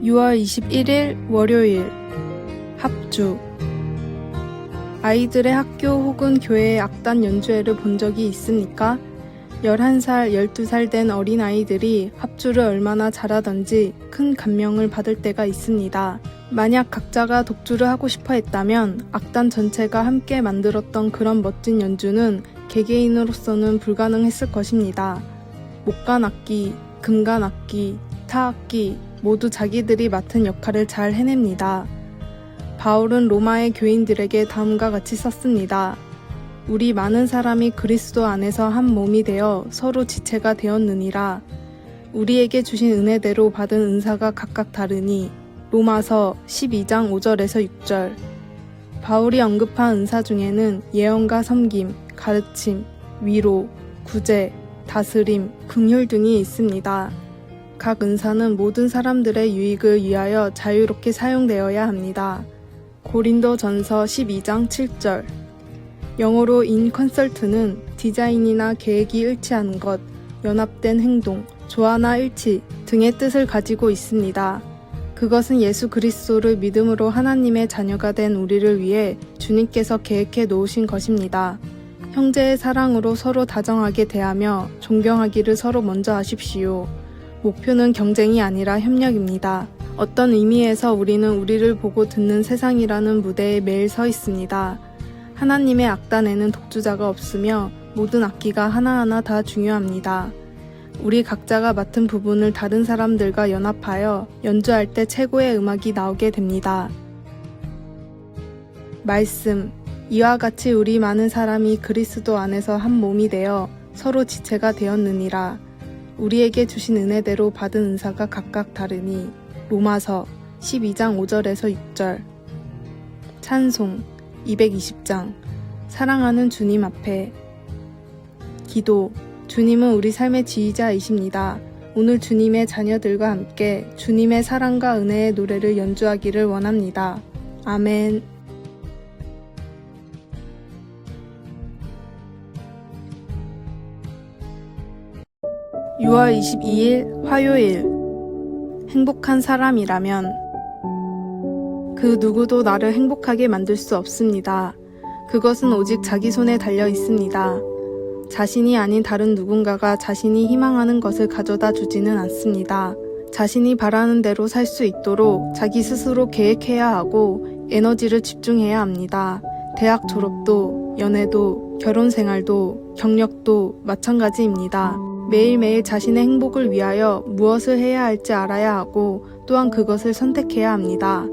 6월 21일 월요일 합주. 아이들의 학교 혹은 교회의 악단 연주회를 본 적이 있습니까? 11살, 12살 된 어린아이들이 합주를 얼마나 잘하던지 큰 감명을 받을 때가 있습니다. 만약 각자가 독주를 하고 싶어 했다면 악단 전체가 함께 만들었던 그런 멋진 연주는 개개인으로서는 불가능했을 것입니다. 목관악기, 금관악기, 타악기 모두 자기들이 맡은 역할을 잘 해냅니다. 바울은 로마의 교인들에게 다음과 같이 썼습니다. 우리 많은 사람이 그리스도 안에서 한 몸이 되어 서로 지체가 되었느니라. 우리에게 주신 은혜대로 받은 은사가 각각 다르니. 로마서 12장 5절에서 6절. 바울이 언급한 은사 중에는 예언과 섬김, 가르침, 위로, 구제, 다스림, 긍휼 등이 있습니다. 각 은사는 모든 사람들의 유익을 위하여 자유롭게 사용되어야 합니다. 고린도전서 12장 7절. 영어로 인 컨설트는 디자인이나 계획이 일치하는 것, 연합된 행동, 조화나 일치 등의 뜻을 가지고 있습니다. 그것은 예수 그리스도를 믿음으로 하나님의 자녀가 된 우리를 위해 주님께서 계획해 놓으신 것입니다. 형제의 사랑으로 서로 다정하게 대하며 존경하기를 서로 먼저 하십시오. 목표는 경쟁이 아니라 협력입니다. 어떤 의미에서 우리는 우리를 보고 듣는 세상이라는 무대에 매일 서 있습니다. 하나님의 악단에는 독주자가 없으며 모든 악기가 하나하나 다 중요합니다. 우리 각자가 맡은 부분을 다른 사람들과 연합하여 연주할 때 최고의 음악이 나오게 됩니다. 말씀. 이와 같이 우리 많은 사람이 그리스도 안에서 한 몸이 되어 서로 지체가 되었느니라. 우리에게 주신 은혜대로 받은 은사가 각각 다르니. 로마서 12장 5절에서 6절. 찬송 220장. 사랑하는 주님 앞에. 기도. 주님은 우리 삶의 지휘자이십니다. 오늘 주님의 자녀들과 함께 주님의 사랑과 은혜의 노래를 연주하기를 원합니다. 아멘. 6월 22일 화요일. 행복한 사람이라면 그 누구도 나를 행복하게 만들 수 없습니다. 그것은 오직 자기 손에 달려 있습니다. 자신이 아닌 다른 누군가가 자신이 희망하는 것을 가져다 주지는 않습니다. 자신이 바라는 대로 살 수 있도록 자기 스스로 계획해야 하고 에너지를 집중해야 합니다. 대학 졸업도, 연애도, 결혼 생활도, 경력도 마찬가지입니다. 매일매일 자신의 행복을 위하여 무엇을 해야 할지 알아야 하고 또한 그것을 선택해야 합니다.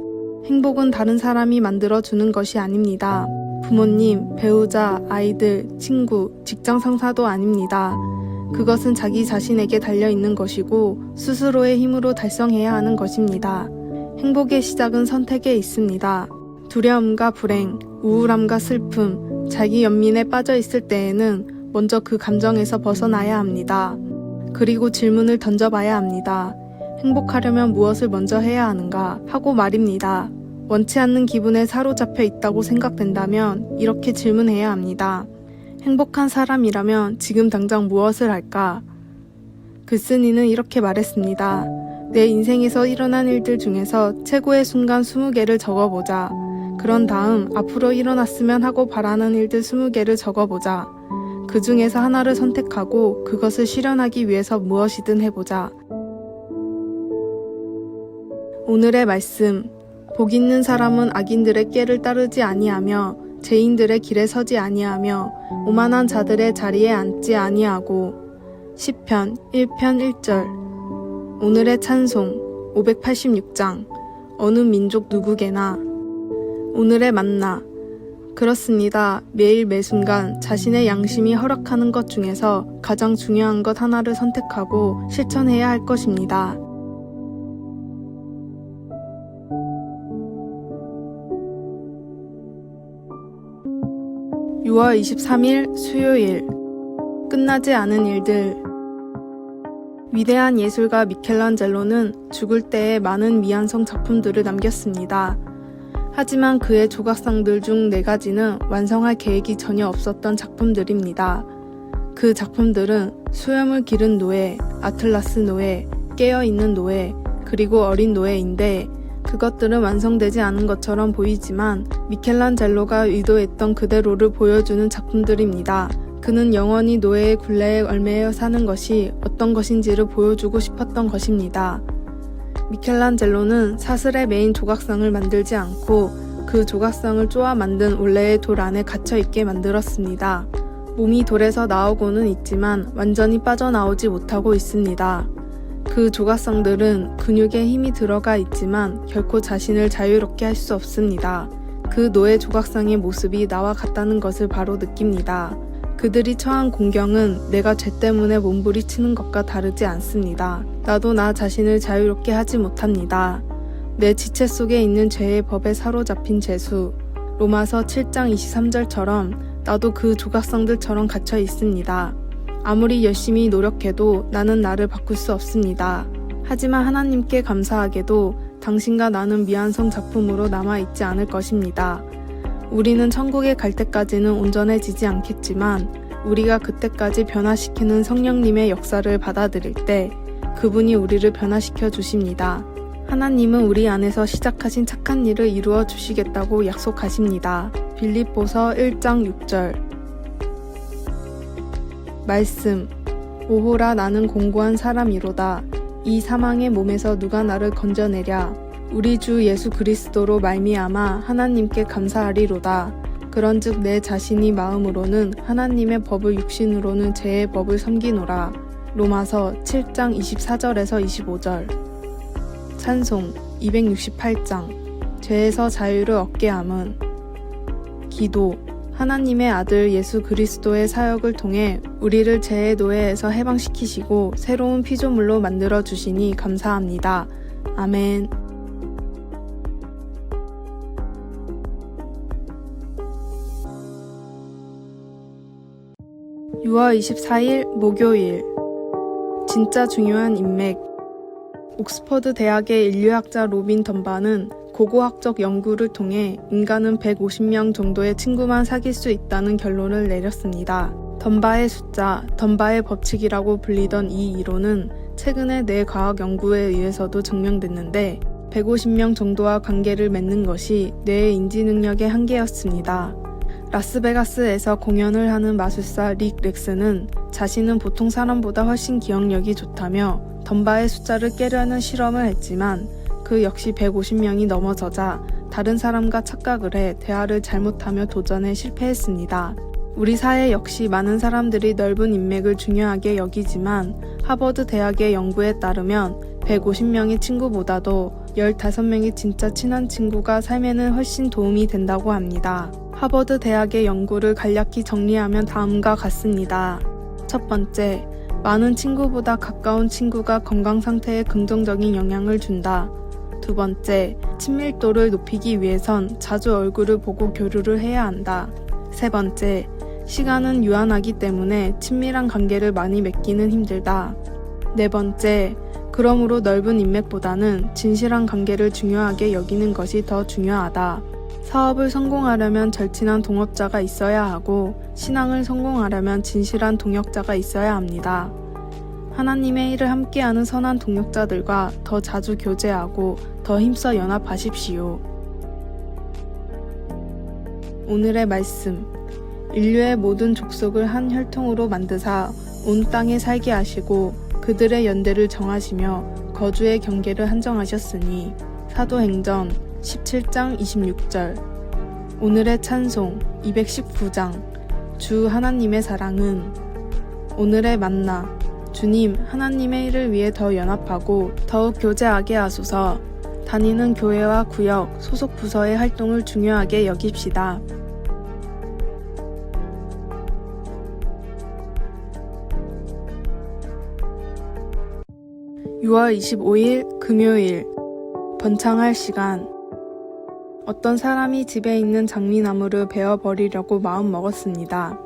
행복은 다른 사람이 만들어주는 것이 아닙니다. 부모님, 배우자, 아이들, 친구, 직장 상사도 아닙니다. 그것은 자기 자신에게 달려있는 것이고 스스로의 힘으로 달성해야 하는 것입니다. 행복의 시작은 선택에 있습니다. 두려움과 불행, 우울함과 슬픔, 자기 연민에 빠져 있을 때에는 먼저 그 감정에서 벗어나야 합니다. 그리고 질문을 던져봐야 합니다. 행복하려면 무엇을 먼저 해야 하는가 하고 말입니다. 원치 않는 기분에 사로잡혀 있다고 생각된다면 이렇게 질문해야 합니다. 행복한 사람이라면 지금 당장 무엇을 할까? 글쓴이는 이렇게 말했습니다. 내 인생에서 일어난 일들 중에서 최고의 순간 20개를 적어보자. 그런 다음 앞으로 일어났으면 하고 바라는 일들 20개를 적어보자. 그 중에서 하나를 선택하고 그것을 실현하기 위해서 무엇이든 해보자. 오늘의 말씀. 복 있는 사람은 악인들의 꾀를 따르지 아니하며 죄인들의 길에 서지 아니하며 오만한 자들의 자리에 앉지 아니하고. 시편 1편 1절. 오늘의 찬송 586장. 어느 민족 누구게나. 오늘의 만나. 그렇습니다. 매일 매순간 자신의 양심이 허락하는 것 중에서 가장 중요한 것 하나를 선택하고 실천해야 할 것입니다. (6월 23일) 수요일. 끝나지 않은 일들. 위대한 예술가 미켈란젤로는 죽을 때에 많은 미완성 작품들을 남겼습니다. 하지만 그의 조각상들 중 4가지는 완성할 계획이 전혀 없었던 작품들입니다. 그 작품들은 수염을 기른 노예, 아틀라스 노예, 깨어있는 노예, 그리고 어린 노예인데 그것들은 완성되지 않은 것처럼 보이지만 미켈란젤로가 의도했던 그대로를 보여주는 작품들입니다. 그는 영원히 노예의 굴레에 얽매여 사는 것이 어떤 것인지를 보여주고 싶었던 것입니다. 미켈란젤로는 사슬의 메인 조각상을 만들지 않고 그 조각상을 쪼아 만든 원래의 돌 안에 갇혀있게 만들었습니다. 몸이 돌에서 나오고는 있지만 완전히 빠져나오지 못하고 있습니다. 그 조각상들은 근육에 힘이 들어가 있지만 결코 자신을 자유롭게 할 수 없습니다. 그 노예 조각상의 모습이 나와 같다는 것을 바로 느낍니다. 그들이 처한 공경은 내가 죄 때문에 몸부리치는 것과 다르지 않습니다. 나도 나 자신을 자유롭게 하지 못합니다. 내 지체 속에 있는 죄의 법에 사로잡힌 죄수. 로마서 7장 23절처럼 나도 그 조각상들처럼 갇혀 있습니다. 아무리 열심히 노력해도 나는 나를 바꿀 수 없습니다. 하지만 하나님께 감사하게도 당신과 나는 미완성 작품으로 남아있지 않을 것입니다. 우리는 천국에 갈 때까지는 온전해지지 않겠지만 우리가 그때까지 변화시키는 성령님의 역사를 받아들일 때 그분이 우리를 변화시켜 주십니다. 하나님은 우리 안에서 시작하신 착한 일을 이루어 주시겠다고 약속하십니다. 빌립보서 1장 6절. 말씀. 오호라 나는 공고한 사람이로다. 이 사망의 몸에서 누가 나를 건져내랴. 우리 주 예수 그리스도로 말미암아 하나님께 감사하리로다. 그런즉 내 자신이 마음으로는 하나님의 법을 육신으로는 죄의 법을 섬기노라. 로마서 7장 24절에서 25절. 찬송 268장. 죄에서 자유를 얻게 함은. 기도. 하나님의 아들 예수 그리스도의 사역을 통해 우리를 죄의 노예에서 해방시키시고 새로운 피조물로 만들어 주시니 감사합니다. 아멘. 6월 24일 목요일. 진짜 중요한 인맥. 옥스퍼드 대학의 인류학자 로빈 덤바는 고고학적 연구를 통해 인간은 150명 정도의 친구만 사귈 수 있다는 결론을 내렸습니다. 덤바의 숫자, 덤바의 법칙이라고 불리던 이 이론은 최근의 뇌과학 연구에 의해서도 증명됐는데 150명 정도와 관계를 맺는 것이 뇌의 인지 능력의 한계였습니다. 라스베가스에서 공연을 하는 마술사 릭 렉스는 자신은 보통 사람보다 훨씬 기억력이 좋다며 덤바의 숫자를 깨려는 실험을 했지만 그 역시 150명이 넘어서자 다른 사람과 착각을 해 대화를 잘못하며 도전에 실패했습니다. 우리 사회 역시 많은 사람들이 넓은 인맥을 중요하게 여기지만 하버드 대학의 연구에 따르면 150명의 친구보다도 15명의 진짜 친한 친구가 삶에는 훨씬 도움이 된다고 합니다. 하버드 대학의 연구를 간략히 정리하면 다음과 같습니다. 첫 번째, 많은 친구보다 가까운 친구가 건강 상태에 긍정적인 영향을 준다. 두 번째, 친밀도를 높이기 위해선 자주 얼굴을 보고 교류를 해야 한다. 세 번째, 시간은 유한하기 때문에 친밀한 관계를 많이 맺기는 힘들다. 네 번째, 그러므로 넓은 인맥보다는 진실한 관계를 중요하게 여기는 것이 더 중요하다. 사업을 성공하려면 절친한 동업자가 있어야 하고 신앙을 성공하려면 진실한 동역자가 있어야 합니다. 하나님의 일을 함께하는 선한 동역자들과 더 자주 교제하고 더 힘써 연합하십시오. 오늘의 말씀. 인류의 모든 족속을 한 혈통으로 만드사 온 땅에 살게 하시고 그들의 연대를 정하시며 거주의 경계를 한정하셨으니. 사도행전 17장 26절. 오늘의 찬송 219장. 주 하나님의 사랑은. 오늘의 만나. 주님, 하나님의 일을 위해 더 연합하고 더욱 교제하게 하소서. 다니는 교회와 구역, 소속 부서의 활동을 중요하게 여깁시다. (6월 25일) 금요일. 번창할 시간. 어떤 사람이 집에 있는 장미나무를 베어버리려고 마음먹었습니다.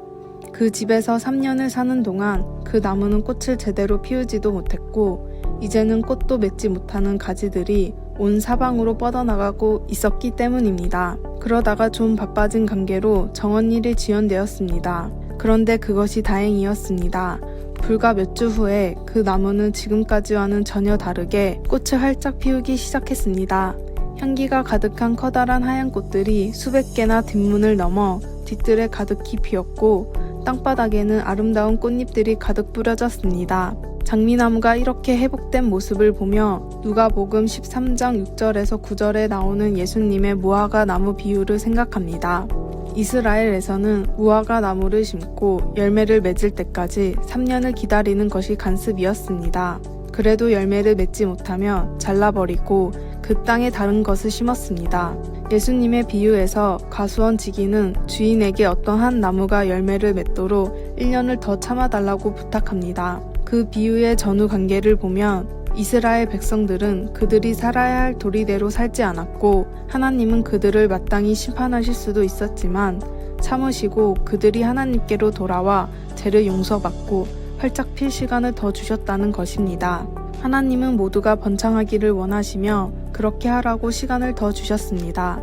그 집에서 3년을 사는 동안 그 나무는 꽃을 제대로 피우지도 못했고 이제는 꽃도 맺지 못하는 가지들이 온 사방으로 뻗어나가고 있었기 때문입니다. 그러다가 좀 바빠진 관계로 정원일이 지연되었습니다. 그런데 그것이 다행이었습니다. 불과 몇 주 후에 그 나무는 지금까지와는 전혀 다르게 꽃을 활짝 피우기 시작했습니다. 향기가 가득한 커다란 하얀 꽃들이 수백 개나 뒷문을 넘어 뒤뜰에 가득히 피었고 땅바닥에는 아름다운 꽃잎들이 가득 뿌려졌습니다. 장미나무가 이렇게 회복된 모습을 보며 누가복음 13장 6절에서 9절에 나오는 예수님의 무화과 나무 비유를 생각합니다. 이스라엘에서는 무화과 나무를 심고 열매를 맺을 때까지 3년을 기다리는 것이 관습이었습니다. 그래도 열매를 맺지 못하면 잘라버리고 그 땅에 다른 것을 심었습니다. 예수님의 비유에서 가수원 지기는 주인에게 어떤 한 나무가 열매를 맺도록 1년을 더 참아달라고 부탁합니다. 그 비유의 전후 관계를 보면 이스라엘 백성들은 그들이 살아야 할 도리대로 살지 않았고 하나님은 그들을 마땅히 심판하실 수도 있었지만 참으시고 그들이 하나님께로 돌아와 죄를 용서받고 활짝 필 시간을 더 주셨다는 것입니다. 하나님은 모두가 번창하기를 원하시며 그렇게 하라고 시간을 더 주셨습니다.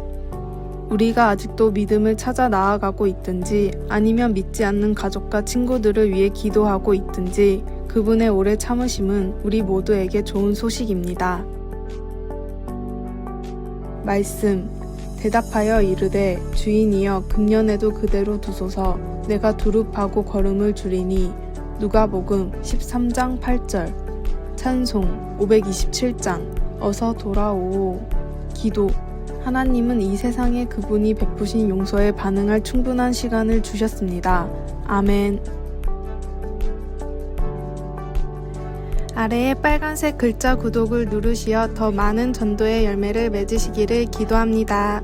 우리가 아직도 믿음을 찾아 나아가고 있든지 아니면 믿지 않는 가족과 친구들을 위해 기도하고 있든지 그분의 오래 참으심은 우리 모두에게 좋은 소식입니다. 말씀. 대답하여 이르되 주인이여 금년에도 그대로 두소서. 내가 두릅하고 걸음을 줄이니. 누가복음 13장 8절. 찬송 527장. 어서 돌아오오. 기도. 하나님은 이 세상에 그분이 베푸신 용서에 반응할 충분한 시간을 주셨습니다. 아멘. 아래의 빨간색 글자 구독을 누르시어 더 많은 전도의 열매를 맺으시기를 기도합니다.